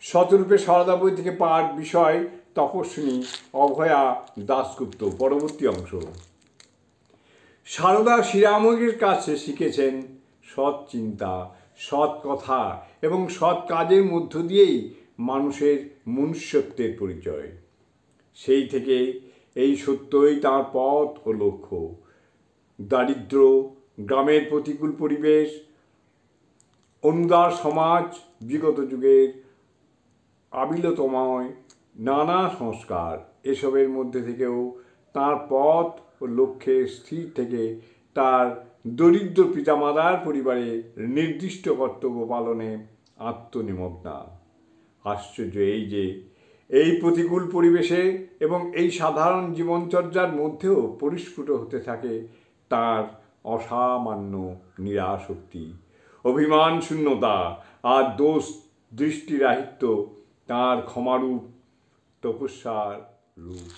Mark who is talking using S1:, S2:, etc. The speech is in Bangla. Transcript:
S1: শতরূপে সারদা বই থেকে পাঠ, বিষয় তপস্বিনী অভয়া দাশগুপ্ত। পরবর্তী অংশ। সারদা শ্রীরামের কাছে শিখেছেন সৎ চিন্তা, সৎ কথা এবং সৎ কাজের মধ্য দিয়েই মানুষের মনুষ্যত্বের পরিচয়। সেই থেকে এই সত্যই তাঁর পথ ও লক্ষ্য। দারিদ্র, গ্রামের প্রতিকূল পরিবেশ, অনুদার সমাজ, বিগত যুগের আবিলতময় নানা সংস্কার, এসবের মধ্যে থেকেও তাঁর পথ ও লক্ষ্যে স্থির থেকে তার দরিদ্র পিতামাতার পরিবারে নির্দিষ্ট কর্তব্য পালনে আত্মনিমগ্না। আশ্চর্য এই যে এই প্রতিকূল পরিবেশে এবং এই সাধারণ জীবনচর্যার মধ্যেও পরিস্ফুট হতে থাকে তার অসামান্য নিরাসক্তি, অভিমান শূন্যতা আর দোষ দৃষ্টিরাহিত্য তাঁর ক্ষমারূপ তপস্যার রূপ।